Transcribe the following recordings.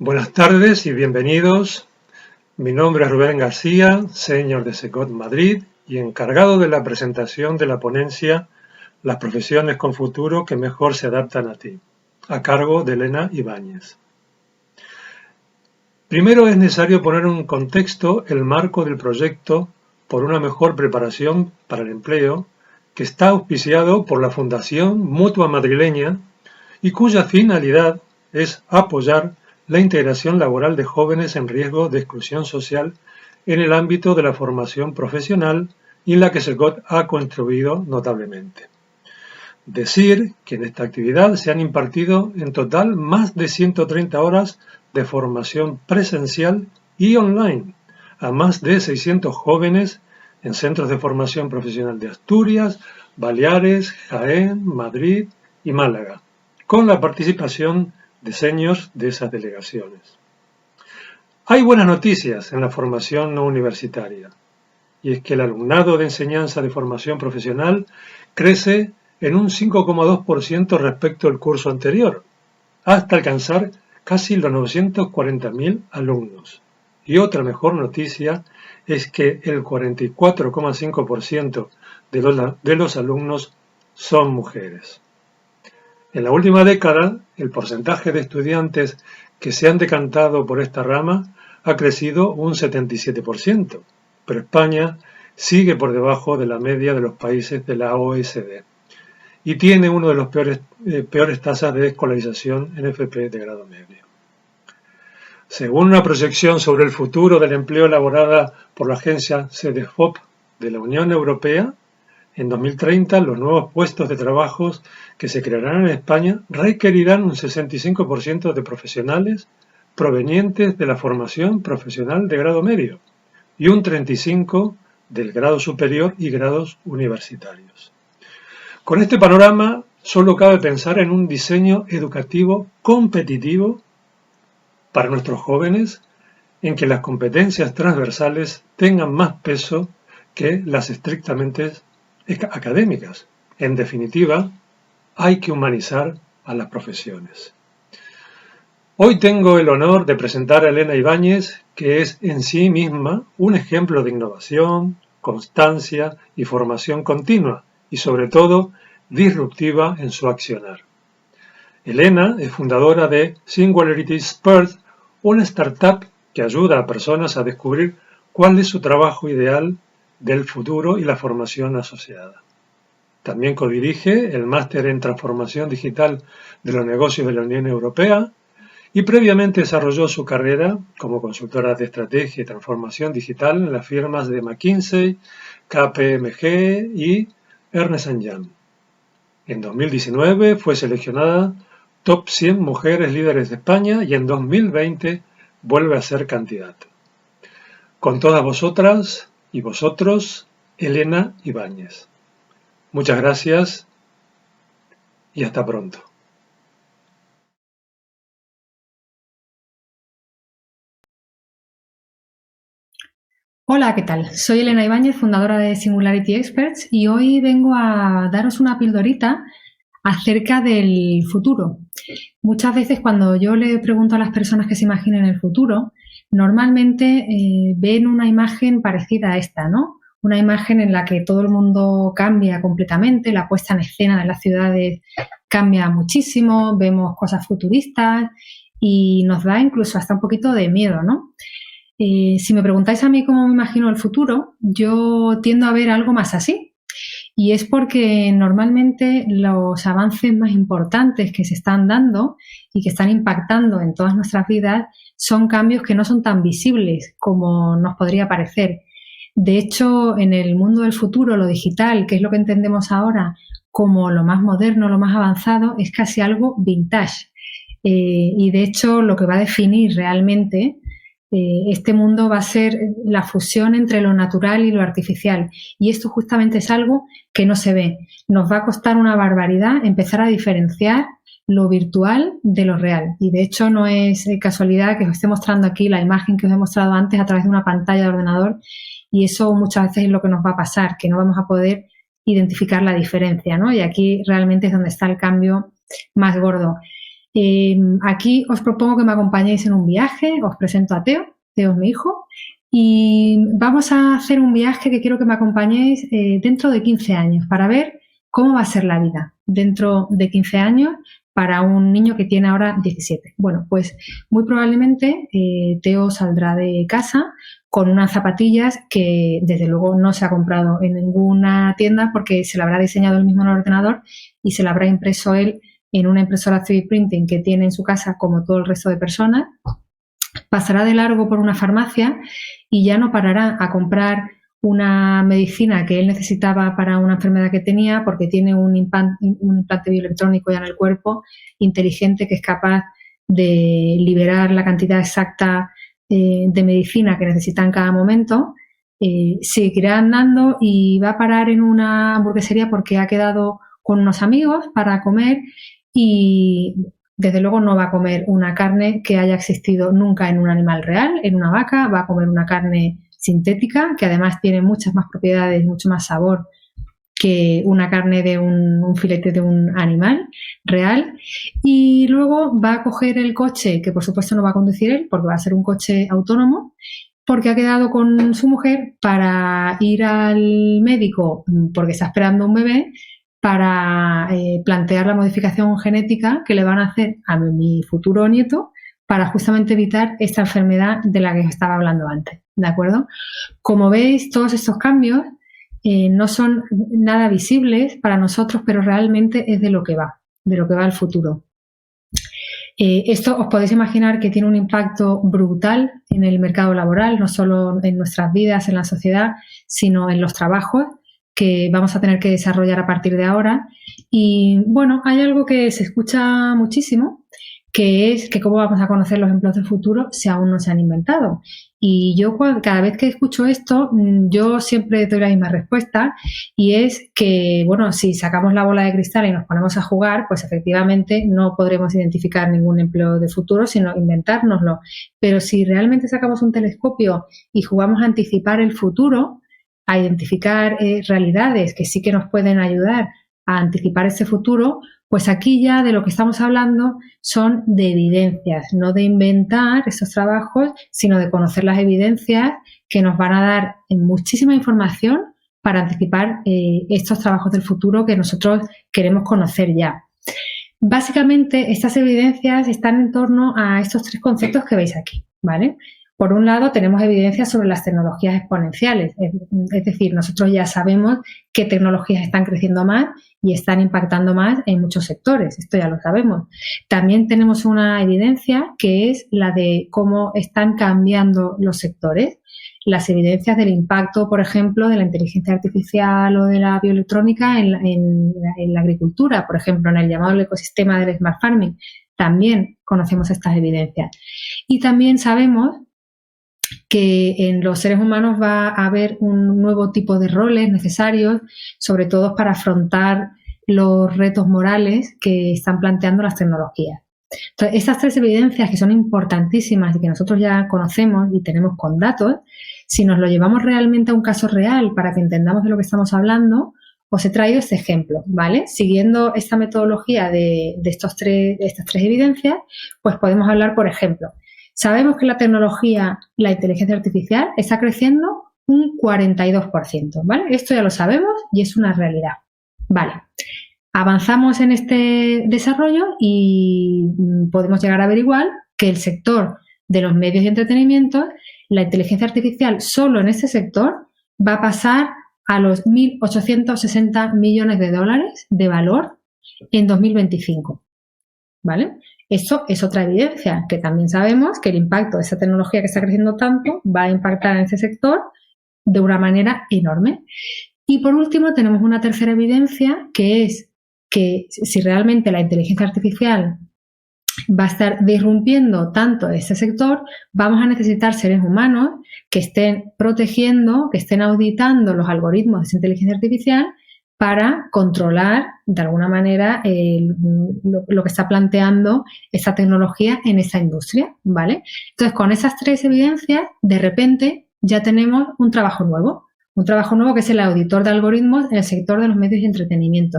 Buenas tardes y bienvenidos. Mi nombre es Rubén García, Senior de SECOT Madrid y encargado de la presentación de la ponencia Las profesiones con futuro que mejor se adaptan a ti, a cargo de Elena Ibáñez. Primero es necesario poner en contexto el marco del proyecto por una mejor preparación para el empleo, que está auspiciado por la Fundación Mutua Madrileña y cuya finalidad es apoyar la integración laboral de jóvenes en riesgo de exclusión social en el ámbito de la formación profesional y en la que SECOT ha contribuido notablemente. Decir que en esta actividad se han impartido en total más de 130 horas de formación presencial y online a más de 600 jóvenes en centros de formación profesional de Asturias, Baleares, Jaén, Madrid y Málaga, con la participación de seniors de esas delegaciones. Hay buenas noticias en la formación no universitaria, y es que el alumnado de enseñanza de formación profesional crece en un 5,2% respecto al curso anterior, hasta alcanzar casi los 940.000 alumnos. Y otra mejor noticia es que el 44,5% de los alumnos son mujeres. En la última década, el porcentaje de estudiantes que se han decantado por esta rama ha crecido un 77%, pero España sigue por debajo de la media de los países de la OECD y tiene una de las peores tasas de escolarización en FP de grado medio. Según una proyección sobre el futuro del empleo elaborada por la agencia CEDEFOP de la Unión Europea, en 2030 los nuevos puestos de trabajo que se crearán en España requerirán un 65% de profesionales provenientes de la formación profesional de grado medio y un 35% del grado superior y grados universitarios. Con este panorama, solo cabe pensar en un diseño educativo competitivo para nuestros jóvenes en que las competencias transversales tengan más peso que las estrictamente académicas. En definitiva, hay que humanizar a las profesiones. Hoy tengo el honor de presentar a Elena Ibáñez, que es en sí misma un ejemplo de innovación, constancia y formación continua, y sobre todo disruptiva en su accionar. Elena es fundadora de Singularity Spurt, una startup que ayuda a personas a descubrir cuál es su trabajo ideal del futuro y la formación asociada. También codirige el máster en transformación digital de los negocios de la Unión Europea y previamente desarrolló su carrera como consultora de estrategia y transformación digital en las firmas de McKinsey, KPMG y Ernst & Young. En 2019 fue seleccionada Top 100 Mujeres Líderes de España y en 2020 vuelve a ser candidata. Con todas vosotras y vosotros, Elena Ibáñez. Muchas gracias y hasta pronto. Hola, ¿qué tal? Soy Elena Ibáñez, fundadora de Singularity Experts, y hoy vengo a daros una pildorita acerca del futuro. Muchas veces cuando yo le pregunto a las personas que se imaginen el futuro, normalmente ven una imagen parecida a esta, ¿no? Una imagen en la que todo el mundo cambia completamente, la puesta en escena de las ciudades cambia muchísimo, vemos cosas futuristas y nos da incluso hasta un poquito de miedo, ¿no? Si me preguntáis a mí cómo me imagino el futuro, yo tiendo a ver algo más así. Y es porque normalmente los avances más importantes que se están dando y que están impactando en todas nuestras vidas son cambios que no son tan visibles como nos podría parecer. De hecho, en el mundo del futuro, lo digital, que es lo que entendemos ahora como lo más moderno, lo más avanzado, es casi algo vintage. Y de hecho, lo que va a definir realmente este mundo va a ser la fusión entre lo natural y lo artificial. Y esto justamente es algo que no se ve. Nos va a costar una barbaridad empezar a diferenciar lo virtual de lo real. Y de hecho no es casualidad que os esté mostrando aquí la imagen que os he mostrado antes a través de una pantalla de ordenador, y eso muchas veces es lo que nos va a pasar, que no vamos a poder identificar la diferencia, ¿no? Y aquí realmente es donde está el cambio más gordo. Aquí os propongo que me acompañéis en un viaje. Os presento a Teo. Teo es mi hijo. Y vamos a hacer un viaje que quiero que me acompañéis dentro de 15 años para ver cómo va a ser la vida dentro de 15 años para un niño que tiene ahora 17. Bueno, pues muy probablemente Teo saldrá de casa con unas zapatillas que desde luego no se ha comprado en ninguna tienda porque se la habrá diseñado él mismo en el ordenador y se la habrá impreso él en una impresora 3D printing que tiene en su casa como todo el resto de personas. Pasará de largo por una farmacia y ya no parará a comprar una medicina que él necesitaba para una enfermedad que tenía porque tiene un implante bioelectrónico ya en el cuerpo inteligente que es capaz de liberar la cantidad exacta de medicina que necesita en cada momento. Seguirá andando y va a parar en una hamburguesería porque ha quedado con unos amigos para comer y desde luego no va a comer una carne que haya existido nunca en un animal real, en una vaca, va a comer una carne sintética, que además tiene muchas más propiedades, mucho más sabor que una carne de un filete de un animal real. Y luego va a coger el coche, que por supuesto no va a conducir él, porque va a ser un coche autónomo, porque ha quedado con su mujer para ir al médico, porque está esperando un bebé, para plantear la modificación genética que le van a hacer a mi futuro nieto para justamente evitar esta enfermedad de la que os estaba hablando antes, ¿de acuerdo? Como veis, todos estos cambios no son nada visibles para nosotros, pero realmente es de lo que va el futuro. Esto os podéis imaginar que tiene un impacto brutal en el mercado laboral, no solo en nuestras vidas, en la sociedad, sino en los trabajos que vamos a tener que desarrollar a partir de ahora. Y bueno, hay algo que se escucha muchísimo, que es que cómo vamos a conocer los empleos del futuro si aún no se han inventado. Y yo cada vez que escucho esto, yo siempre doy la misma respuesta y es que, bueno, si sacamos la bola de cristal y nos ponemos a jugar, pues efectivamente no podremos identificar ningún empleo de futuro, sino inventárnoslo. Pero si realmente sacamos un telescopio y jugamos a anticipar el futuro, a identificar realidades que sí que nos pueden ayudar a anticipar ese futuro, pues aquí ya de lo que estamos hablando son de evidencias, no de inventar esos trabajos, sino de conocer las evidencias que nos van a dar muchísima información para anticipar estos trabajos del futuro que nosotros queremos conocer ya. Básicamente, estas evidencias están en torno a estos tres conceptos que veis aquí, ¿vale? Por un lado, tenemos evidencias sobre las tecnologías exponenciales, es decir, nosotros ya sabemos qué tecnologías están creciendo más y están impactando más en muchos sectores, esto ya lo sabemos. También tenemos una evidencia que es la de cómo están cambiando los sectores, las evidencias del impacto, por ejemplo, de la inteligencia artificial o de la bioelectrónica en la agricultura, por ejemplo, en el llamado ecosistema del Smart Farming. También conocemos estas evidencias. Y también sabemos que en los seres humanos va a haber un nuevo tipo de roles necesarios, sobre todo para afrontar los retos morales que están planteando las tecnologías. Entonces, estas tres evidencias que son importantísimas y que nosotros ya conocemos y tenemos con datos, si nos lo llevamos realmente a un caso real para que entendamos de lo que estamos hablando, os he traído este ejemplo, ¿vale? Siguiendo esta metodología de estas tres evidencias, pues podemos hablar, por ejemplo, sabemos que la tecnología, la inteligencia artificial, está creciendo un 42%, ¿vale? Esto ya lo sabemos y es una realidad. Vale, avanzamos en este desarrollo y podemos llegar a averiguar que el sector de los medios de entretenimiento, la inteligencia artificial solo en este sector va a pasar a los 1.860 millones de dólares de valor en 2025, ¿vale? Esto es otra evidencia, que también sabemos que el impacto de esa tecnología que está creciendo tanto va a impactar en ese sector de una manera enorme. Y por último tenemos una tercera evidencia, que es que si realmente la inteligencia artificial va a estar disrumpiendo tanto ese sector, vamos a necesitar seres humanos que estén protegiendo, que estén auditando los algoritmos de esa inteligencia artificial para controlar de alguna manera lo que está planteando esta tecnología en esa industria, ¿vale? Entonces, con esas tres evidencias, de repente ya tenemos un trabajo nuevo que es el auditor de algoritmos en el sector de los medios y entretenimiento.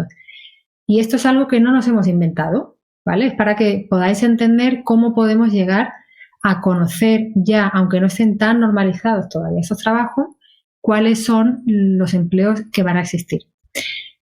Y esto es algo que no nos hemos inventado, ¿vale? Es para que podáis entender cómo podemos llegar a conocer ya, aunque no estén tan normalizados todavía esos trabajos, cuáles son los empleos que van a existir.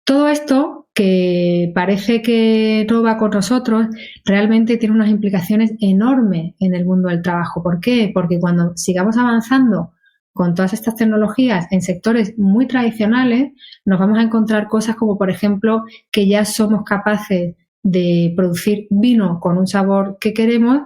Todo esto, que parece que no va con nosotros, realmente tiene unas implicaciones enormes en el mundo del trabajo. ¿Por qué? Porque cuando sigamos avanzando con todas estas tecnologías en sectores muy tradicionales, nos vamos a encontrar cosas como, por ejemplo, que ya somos capaces de producir vino con un sabor que queremos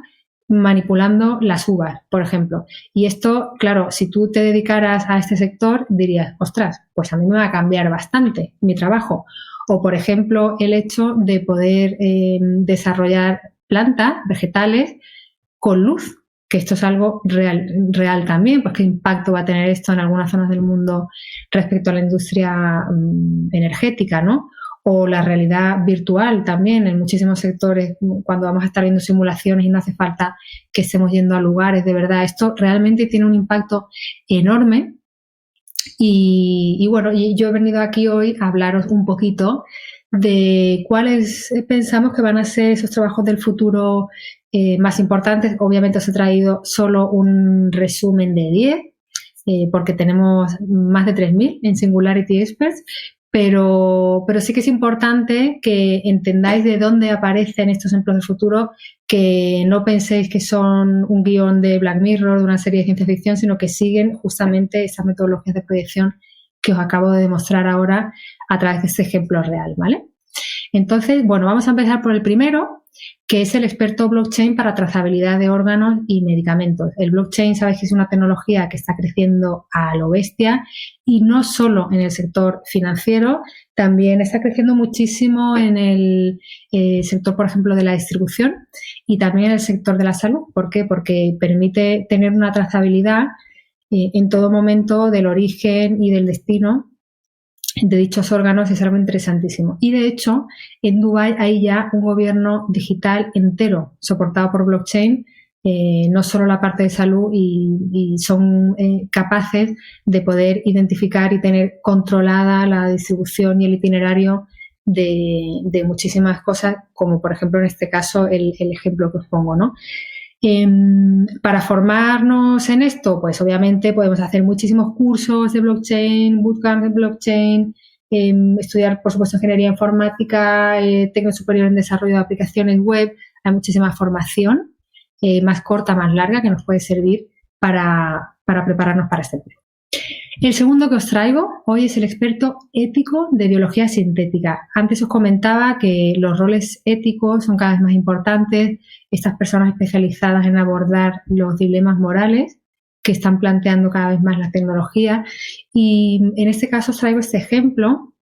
manipulando las uvas, por ejemplo. Y esto, claro, si tú te dedicaras a este sector, dirías, ostras, pues a mí me va a cambiar bastante mi trabajo. O, por ejemplo, el hecho de poder desarrollar plantas, vegetales, con luz, que esto es algo real también, pues qué impacto va a tener esto en algunas zonas del mundo respecto a la industria energética, ¿no? O la realidad virtual también en muchísimos sectores, cuando vamos a estar viendo simulaciones y no hace falta que estemos yendo a lugares, de verdad, esto realmente tiene un impacto enorme. Y bueno, yo he venido aquí hoy a hablaros un poquito de cuáles pensamos que van a ser esos trabajos del futuro más importantes. Obviamente os he traído solo un resumen de 10, porque tenemos más de 3.000 en Singularity Experts, pero sí que es importante que entendáis de dónde aparecen estos empleos del futuro, que no penséis que son un guión de Black Mirror, de una serie de ciencia ficción, sino que siguen justamente esas metodologías de proyección que os acabo de demostrar ahora a través de este ejemplo real, ¿vale? Entonces, bueno, vamos a empezar por el primero, que es el experto blockchain para trazabilidad de órganos y medicamentos. El blockchain, sabéis que es una tecnología que está creciendo a lo bestia, y no solo en el sector financiero, también está creciendo muchísimo en el sector, por ejemplo, de la distribución y también en el sector de la salud. ¿Por qué? Porque permite tener una trazabilidad en todo momento del origen y del destino de dichos órganos. Es algo interesantísimo. Y de hecho, en Dubái hay ya un gobierno digital entero soportado por blockchain, no solo la parte de salud, y son capaces de poder identificar y tener controlada la distribución y el itinerario de muchísimas cosas, como por ejemplo en este caso el ejemplo que os pongo, ¿no? Para formarnos en esto, pues obviamente podemos hacer muchísimos cursos de blockchain, bootcamp de blockchain, estudiar, por supuesto, ingeniería informática, técnico superior en desarrollo de aplicaciones web. Hay muchísima formación, más corta, más larga, que nos puede servir para prepararnos para este empleo. El segundo que os traigo hoy es el experto ético de biología sintética. Antes os comentaba que los roles éticos son cada vez más importantes, estas personas especializadas en abordar los dilemas morales que están planteando cada vez más la tecnología, y en este caso os traigo este ejemplo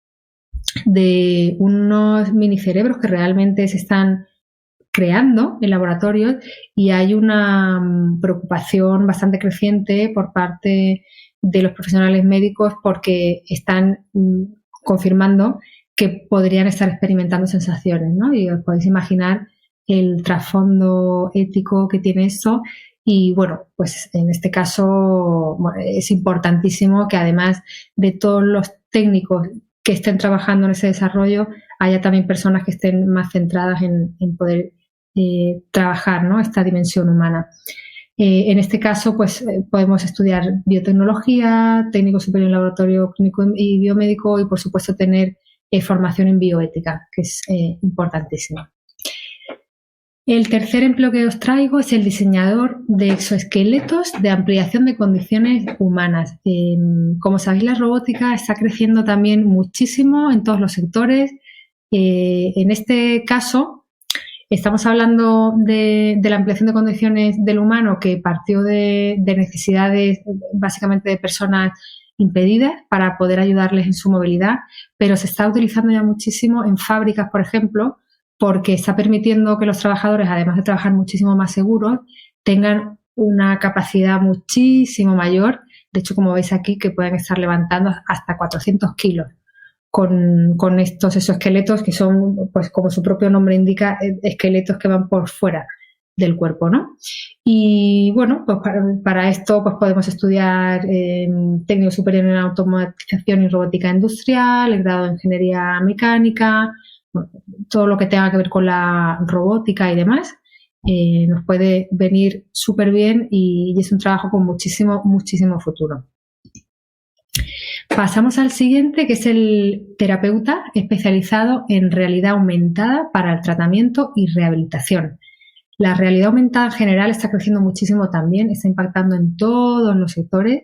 de unos minicerebros que realmente se están creando en laboratorios, y hay una preocupación bastante creciente por parte de los profesionales médicos porque están confirmando que podrían estar experimentando sensaciones, ¿no? Y os podéis imaginar el trasfondo ético que tiene esto. Y bueno, pues en este caso es importantísimo que además de todos los técnicos que estén trabajando en ese desarrollo, haya también personas que estén más centradas en poder trabajar, ¿no?, esta dimensión humana. En este caso, pues podemos estudiar biotecnología, técnico superior en laboratorio clínico y biomédico, y por supuesto tener formación en bioética, que es importantísimo. El tercer empleo que os traigo es el diseñador de exoesqueletos de ampliación de condiciones humanas. Como sabéis, la robótica está creciendo también muchísimo en todos los sectores. En este caso, estamos hablando de la ampliación de condiciones del humano, que partió de necesidades básicamente de personas impedidas para poder ayudarles en su movilidad, pero se está utilizando ya muchísimo en fábricas, por ejemplo, porque está permitiendo que los trabajadores, además de trabajar muchísimo más seguros, tengan una capacidad muchísimo mayor. De hecho, como veis aquí, que pueden estar levantando hasta 400 kilos. Con estos exoesqueletos, que son, pues como su propio nombre indica, esqueletos que van por fuera del cuerpo, ¿no? Y bueno, pues para esto pues podemos estudiar técnico superior en automatización y robótica industrial, el grado de ingeniería mecánica, todo lo que tenga que ver con la robótica y demás, nos puede venir súper bien y es un trabajo con muchísimo futuro. Pasamos al siguiente, que es el terapeuta especializado en realidad aumentada para el tratamiento y rehabilitación. La realidad aumentada en general está creciendo muchísimo también, está impactando en todos los sectores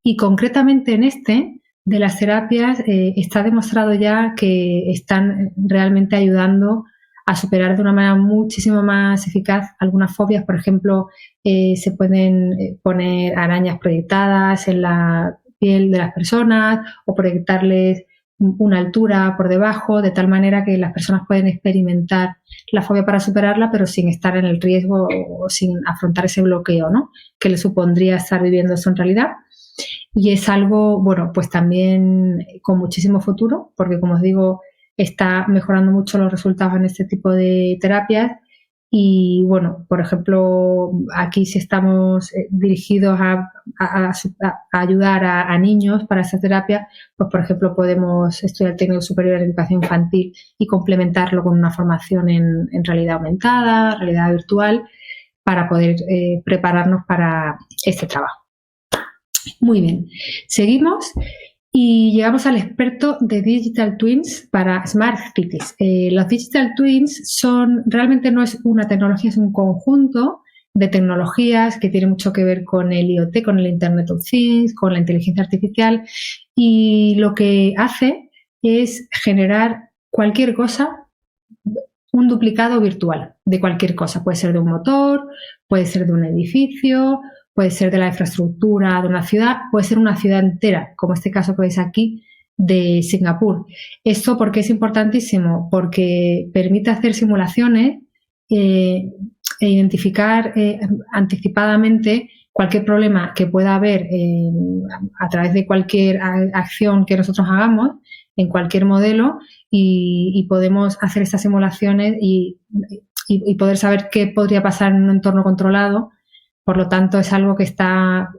y concretamente en este de las terapias está demostrado ya que están realmente ayudando a superar de una manera muchísimo más eficaz algunas fobias. Por ejemplo, se pueden poner arañas proyectadas en la piel de las personas o proyectarles una altura por debajo, de tal manera que las personas pueden experimentar la fobia para superarla, pero sin estar en el riesgo o sin afrontar ese bloqueo, ¿no?, que le supondría estar viviendo eso en realidad. Y es algo, bueno, pues también con muchísimo futuro, porque como os digo, está mejorando mucho los resultados en este tipo de terapias. Y bueno, por ejemplo, aquí si estamos dirigidos a ayudar a niños para esta terapia, pues por ejemplo podemos estudiar técnico superior en educación infantil y complementarlo con una formación en realidad aumentada, realidad virtual, para poder prepararnos para este trabajo. Muy bien, seguimos y llegamos al experto de Digital Twins para Smart Cities. Los Digital Twins realmente no es una tecnología, es un conjunto de tecnologías que tiene mucho que ver con el IoT, con el Internet of Things, con la inteligencia artificial, y lo que hace es generar cualquier cosa, un duplicado virtual de cualquier cosa. Puede ser de un motor, puede ser de un edificio, puede ser de la infraestructura de una ciudad, puede ser una ciudad entera, como este caso que veis aquí de Singapur. Esto, ¿por qué es importantísimo? Porque permite hacer simulaciones e identificar anticipadamente cualquier problema que pueda haber a través de cualquier acción que nosotros hagamos en cualquier modelo, y podemos hacer estas simulaciones y poder saber qué podría pasar en un entorno controlado. Por lo tanto, es algo que está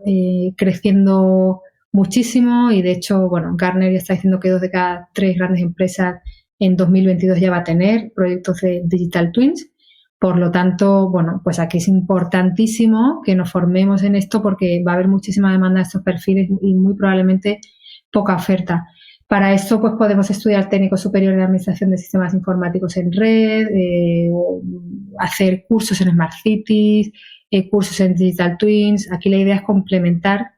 creciendo muchísimo y, de hecho, bueno, Gartner ya está diciendo que 2 de cada 3 grandes empresas en 2022 ya va a tener proyectos de Digital Twins. Por lo tanto, bueno, pues aquí es importantísimo que nos formemos en esto porque va a haber muchísima demanda de estos perfiles y muy probablemente poca oferta. Para esto, pues podemos estudiar técnico superior en administración de sistemas informáticos en red, hacer cursos en Smart Cities, cursos en Digital Twins. Aquí la idea es complementar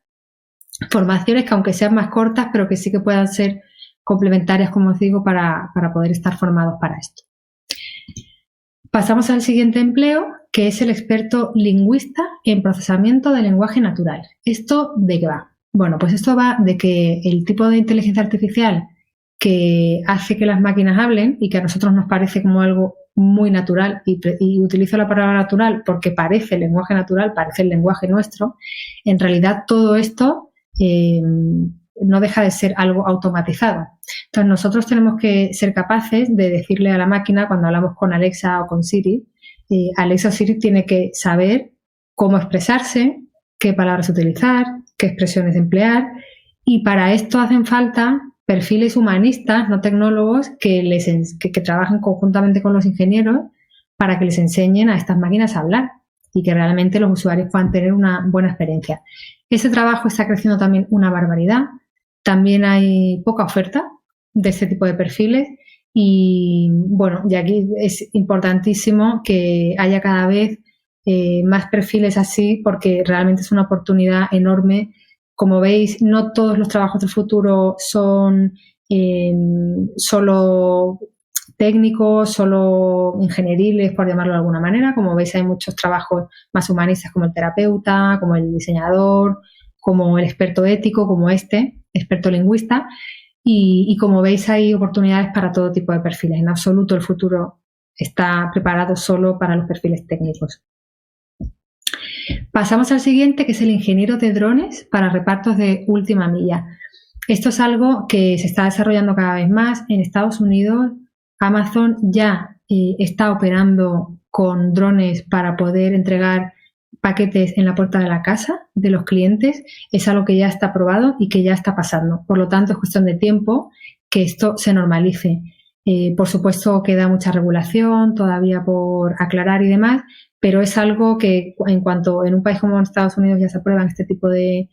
formaciones que, aunque sean más cortas, pero que sí que puedan ser complementarias, como os digo, para poder estar formados para esto. Pasamos al siguiente empleo, que es el experto lingüista en procesamiento de lenguaje natural. ¿Esto de qué va? Bueno, pues esto va de que el tipo de inteligencia artificial que hace que las máquinas hablen y que a nosotros nos parece como algo muy natural, y utilizo la palabra natural porque parece el lenguaje natural, parece el lenguaje nuestro, en realidad todo esto no deja de ser algo automatizado. Entonces nosotros tenemos que ser capaces de decirle a la máquina, cuando hablamos con Alexa o con Siri, Alexa o Siri tiene que saber cómo expresarse, qué palabras utilizar, qué expresiones emplear, y para esto hacen falta perfiles humanistas, no tecnólogos, que trabajan conjuntamente con los ingenieros para que les enseñen a estas máquinas a hablar y que realmente los usuarios puedan tener una buena experiencia. Ese trabajo está creciendo también una barbaridad. También hay poca oferta de este tipo de perfiles y, bueno, y aquí es importantísimo que haya cada vez más perfiles así, porque realmente es una oportunidad enorme. Como veis, no todos los trabajos del futuro son solo técnicos, solo ingenieriles, por llamarlo de alguna manera. Como veis, hay muchos trabajos más humanistas, como el terapeuta, como el diseñador, como el experto ético, como este, experto lingüista. Y como veis, hay oportunidades para todo tipo de perfiles. En absoluto el futuro está preparado solo para los perfiles técnicos. Pasamos al siguiente, que es el ingeniero de drones para repartos de última milla. Esto es algo que se está desarrollando cada vez más. En Estados Unidos, Amazon ya está operando con drones para poder entregar paquetes en la puerta de la casa de los clientes. Es algo que ya está probado y que ya está pasando. Por lo tanto, es cuestión de tiempo que esto se normalice. Por supuesto, queda mucha regulación todavía por aclarar y demás, pero es algo que en cuanto en un país como Estados Unidos ya se aprueban este tipo de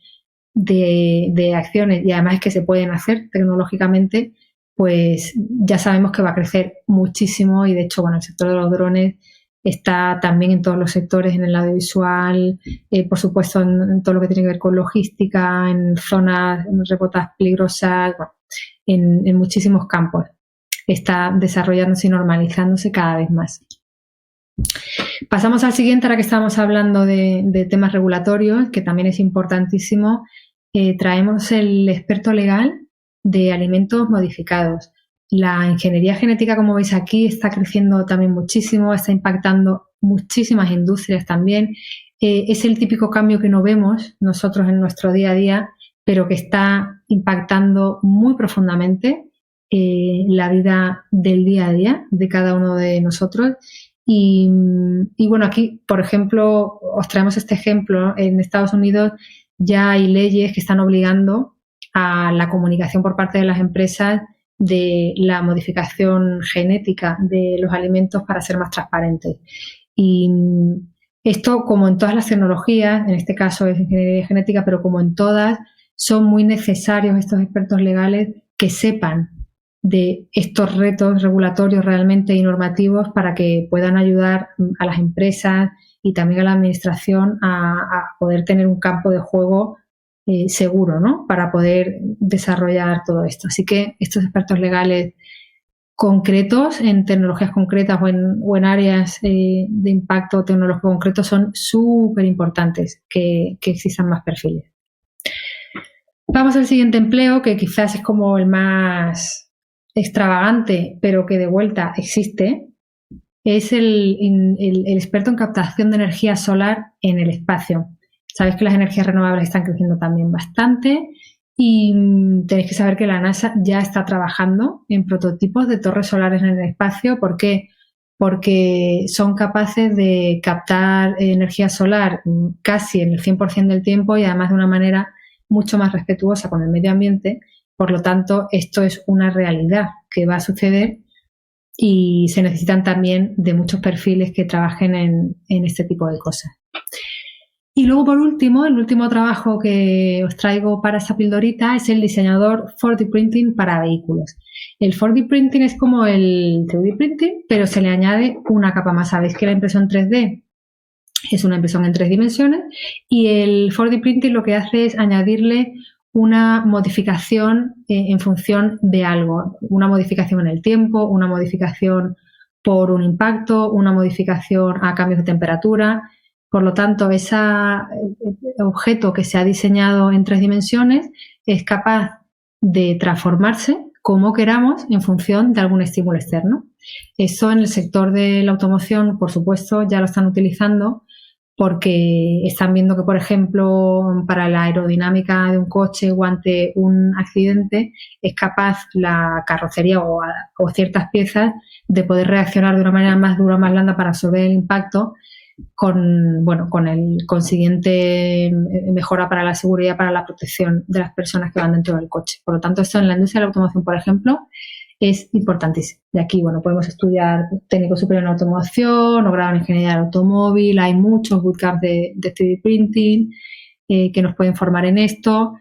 acciones y además es que se pueden hacer tecnológicamente, pues ya sabemos que va a crecer muchísimo y de hecho, bueno, el sector de los drones está también en todos los sectores, en el audiovisual, por supuesto en todo lo que tiene que ver con logística, en zonas remotas peligrosas, bueno, en muchísimos campos. Está desarrollándose y normalizándose cada vez más. Pasamos al siguiente, ahora que estamos hablando de temas regulatorios, que también es importantísimo. Traemos el experto legal de alimentos modificados. La ingeniería genética, como veis aquí, está creciendo también muchísimo, está impactando muchísimas industrias también. Es el típico cambio que no vemos nosotros en nuestro día a día, pero que está impactando muy profundamente la vida del día a día de cada uno de nosotros. Y bueno, aquí, por ejemplo, os traemos este ejemplo. En Estados Unidos ya hay leyes que están obligando a la comunicación por parte de las empresas de la modificación genética de los alimentos para ser más transparentes. Y esto, como en todas las tecnologías, en este caso es ingeniería genética, pero como en todas, son muy necesarios estos expertos legales que sepan de estos retos regulatorios realmente y normativos para que puedan ayudar a las empresas y también a la administración a poder tener un campo de juego seguro, ¿no? Para poder desarrollar todo esto. Así que estos expertos legales concretos en tecnologías concretas o en áreas de impacto tecnológico concreto son súper importantes que existan más perfiles. Vamos al siguiente empleo, que quizás es como el más extravagante, pero que de vuelta existe. Es el experto en captación de energía solar en el espacio. Sabéis que las energías renovables están creciendo también bastante y tenéis que saber que la NASA ya está trabajando en prototipos de torres solares en el espacio. ¿Por qué? Porque son capaces de captar energía solar casi en el 100% del tiempo y además de una manera mucho más respetuosa con el medio ambiente. Por lo tanto, esto es una realidad que va a suceder y se necesitan también de muchos perfiles que trabajen en este tipo de cosas. Y luego, por último, el último trabajo que os traigo para esta pildorita es el diseñador 4D Printing para vehículos. El 4D Printing es como el 3D Printing, pero se le añade una capa más. Sabéis que la impresión 3D es una impresión en 3 dimensiones y el 4D Printing lo que hace es añadirle una modificación en función de algo, una modificación en el tiempo, una modificación por un impacto, una modificación a cambios de temperatura. Por lo tanto, ese objeto que se ha diseñado en 3 dimensiones es capaz de transformarse como queramos en función de algún estímulo externo. Eso en el sector de la automoción, por supuesto, ya lo están utilizando porque están viendo que, por ejemplo, para la aerodinámica de un coche o ante un accidente es capaz la carrocería o ciertas piezas de poder reaccionar de una manera más dura o más blanda para absorber el impacto con el consiguiente mejora para la seguridad, para la protección de las personas que van dentro del coche. Por lo tanto, esto en la industria de la automoción, por ejemplo, es importantísimo. De aquí, podemos estudiar técnico superior en automoción o grado en ingeniería del automóvil. Hay muchos bootcamps de 3D printing que nos pueden formar en esto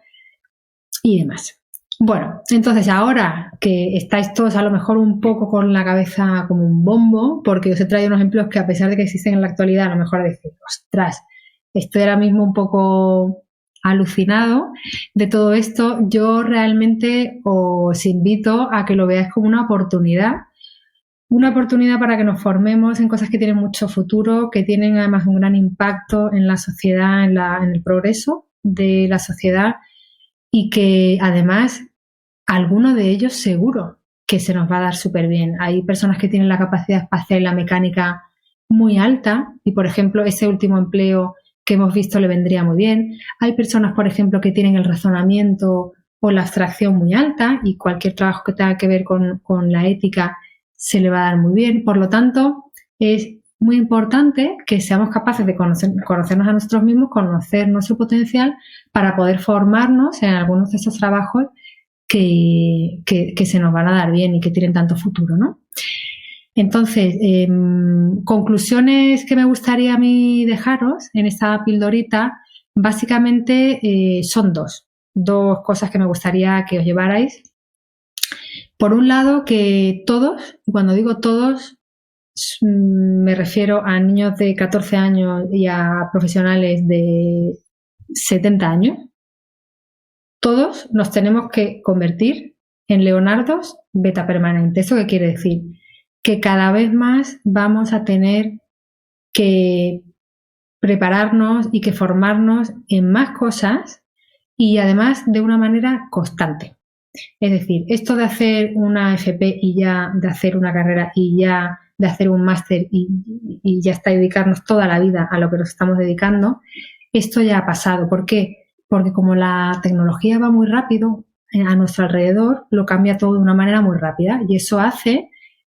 y demás. Bueno, entonces ahora que estáis todos a lo mejor un poco con la cabeza como un bombo, porque os he traído unos ejemplos que a pesar de que existen en la actualidad, a lo mejor decís, ostras, estoy ahora mismo un poco alucinado de todo esto. Yo realmente os invito a que lo veáis como una oportunidad para que nos formemos en cosas que tienen mucho futuro, que tienen además un gran impacto en la sociedad, en el progreso de la sociedad y que además alguno de ellos seguro que se nos va a dar súper bien. Hay personas que tienen la capacidad espacial y la mecánica muy alta y, por ejemplo, ese último empleo que hemos visto le vendría muy bien. Hay personas, por ejemplo, que tienen el razonamiento o la abstracción muy alta y cualquier trabajo que tenga que ver con la ética se le va a dar muy bien. Por lo tanto, es muy importante que seamos capaces de conocernos a nosotros mismos, conocer nuestro potencial para poder formarnos en algunos de esos trabajos que se nos van a dar bien y que tienen tanto futuro, ¿no? Entonces, conclusiones que me gustaría a mí dejaros en esta pildorita, básicamente son dos cosas que me gustaría que os llevarais. Por un lado, que todos, y cuando digo todos, me refiero a niños de 14 años y a profesionales de 70 años, todos nos tenemos que convertir en leonardos beta permanentes. ¿Eso qué quiere decir? Que cada vez más vamos a tener que prepararnos y que formarnos en más cosas y además de una manera constante. Es decir, esto de hacer una FP y ya, de hacer una carrera y ya, de hacer un máster y ya está, dedicarnos toda la vida a lo que nos estamos dedicando, esto ya ha pasado. ¿Por qué? Porque como la tecnología va muy rápido a nuestro alrededor, lo cambia todo de una manera muy rápida y eso hace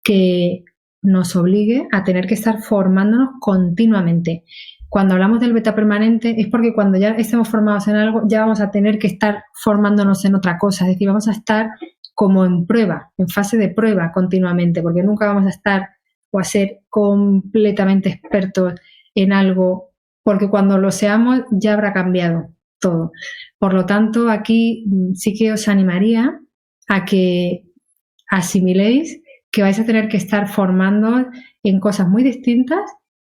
que nos obligue a tener que estar formándonos continuamente. Cuando hablamos del beta permanente es porque cuando ya estemos formados en algo ya vamos a tener que estar formándonos en otra cosa, es decir, vamos a estar como en prueba, en fase de prueba continuamente, porque nunca vamos a estar o a ser completamente expertos en algo, porque cuando lo seamos ya habrá cambiado todo. Por lo tanto, aquí sí que os animaría a que asimiléis que vais a tener que estar formándoos en cosas muy distintas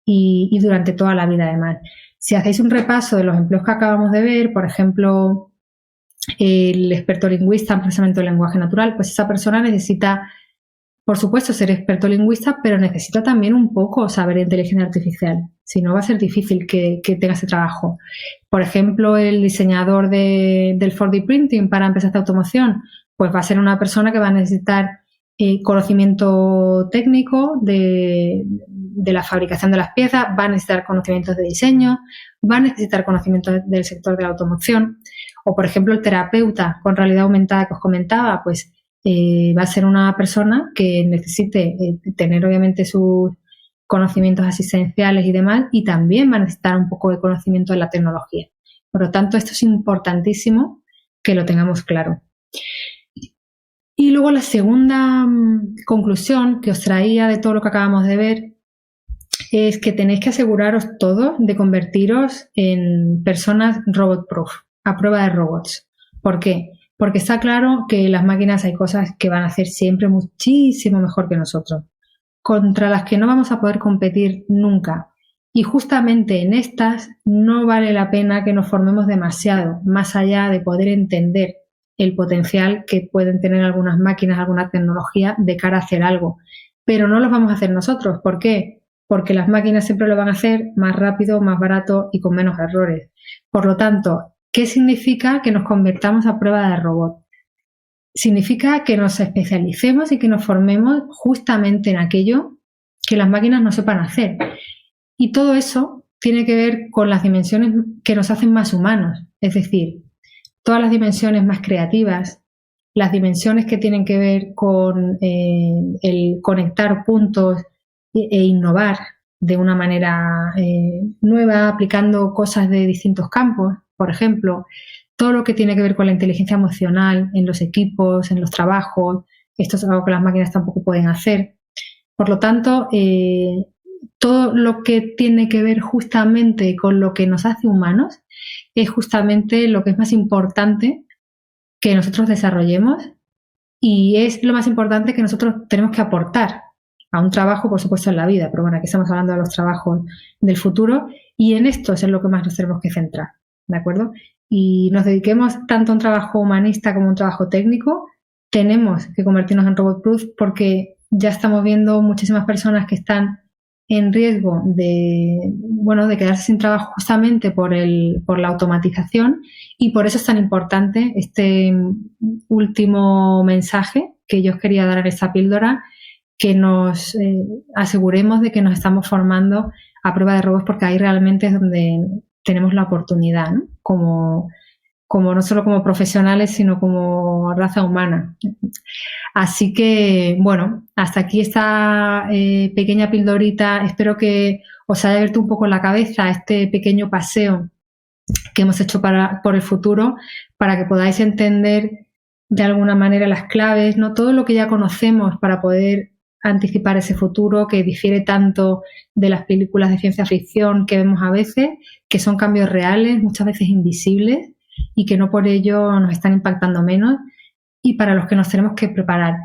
y durante toda la vida además. Si hacéis un repaso de los empleos que acabamos de ver, por ejemplo, el experto lingüista en procesamiento del lenguaje natural, pues esa persona necesita, por supuesto, ser experto lingüista, pero necesita también un poco saber inteligencia artificial. Si no, va a ser difícil que tenga ese trabajo. Por ejemplo, el diseñador del 4D printing para empresas de automoción, pues va a ser una persona que va a necesitar conocimiento técnico de la fabricación de las piezas, va a necesitar conocimientos de diseño, va a necesitar conocimientos del sector de la automoción. O, por ejemplo, el terapeuta con realidad aumentada que os comentaba, pues va a ser una persona que necesite tener obviamente sus conocimientos asistenciales y demás, y también va a necesitar un poco de conocimiento de la tecnología. Por lo tanto, esto es importantísimo que lo tengamos claro. Y luego la segunda conclusión que os traía de todo lo que acabamos de ver es que tenéis que aseguraros todos de convertiros en personas robot proof, a prueba de robots. ¿Por qué? Porque está claro que las máquinas hay cosas que van a hacer siempre muchísimo mejor que nosotros, contra las que no vamos a poder competir nunca. Y justamente en estas no vale la pena que nos formemos demasiado, más allá de poder entender el potencial que pueden tener algunas máquinas, alguna tecnología de cara a hacer algo. Pero no lo vamos a hacer nosotros. ¿Por qué? Porque las máquinas siempre lo van a hacer más rápido, más barato y con menos errores. Por lo tanto, ¿qué significa que nos convertamos a prueba de robot? Significa que nos especialicemos y que nos formemos justamente en aquello que las máquinas no sepan hacer. Y todo eso tiene que ver con las dimensiones que nos hacen más humanos. Es decir, todas las dimensiones más creativas, las dimensiones que tienen que ver con el conectar puntos e innovar de una manera nueva, aplicando cosas de distintos campos, por ejemplo, todo lo que tiene que ver con la inteligencia emocional en los equipos, en los trabajos, esto es algo que las máquinas tampoco pueden hacer. Por lo tanto, todo lo que tiene que ver justamente con lo que nos hace humanos es justamente lo que es más importante que nosotros desarrollemos y es lo más importante que nosotros tenemos que aportar a un trabajo, por supuesto, en la vida, pero bueno, aquí estamos hablando de los trabajos del futuro y en esto es en lo que más nos tenemos que centrar, ¿de acuerdo? Y nos dediquemos tanto a un trabajo humanista como a un trabajo técnico, tenemos que convertirnos en robot proof porque ya estamos viendo muchísimas personas que están en riesgo de quedarse sin trabajo justamente por la automatización y por eso es tan importante este último mensaje que yo os quería dar en esta píldora, que nos aseguremos de que nos estamos formando a prueba de robots porque ahí realmente es donde tenemos la oportunidad, ¿no? Como no solo como profesionales, sino como raza humana. Así que, bueno, hasta aquí esta pequeña pildorita. Espero que os haya abierto un poco la cabeza este pequeño paseo que hemos hecho por el futuro para que podáis entender de alguna manera las claves, ¿no? Todo lo que ya conocemos para poder anticipar ese futuro que difiere tanto de las películas de ciencia ficción que vemos a veces, que son cambios reales, muchas veces invisibles y que no por ello nos están impactando menos y para los que nos tenemos que preparar.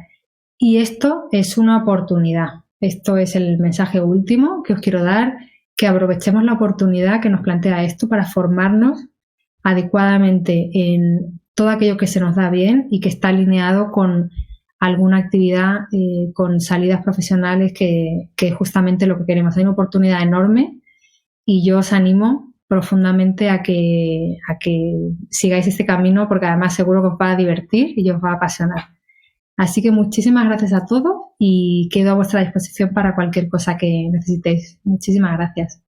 Y esto es una oportunidad. Esto es el mensaje último que os quiero dar, que aprovechemos la oportunidad que nos plantea esto para formarnos adecuadamente en todo aquello que se nos da bien y que está alineado con alguna actividad, con salidas profesionales que es justamente lo que queremos. Hay una oportunidad enorme y yo os animo profundamente a que sigáis este camino porque además seguro que os va a divertir y os va a apasionar. Así que muchísimas gracias a todos y quedo a vuestra disposición para cualquier cosa que necesitéis. Muchísimas gracias.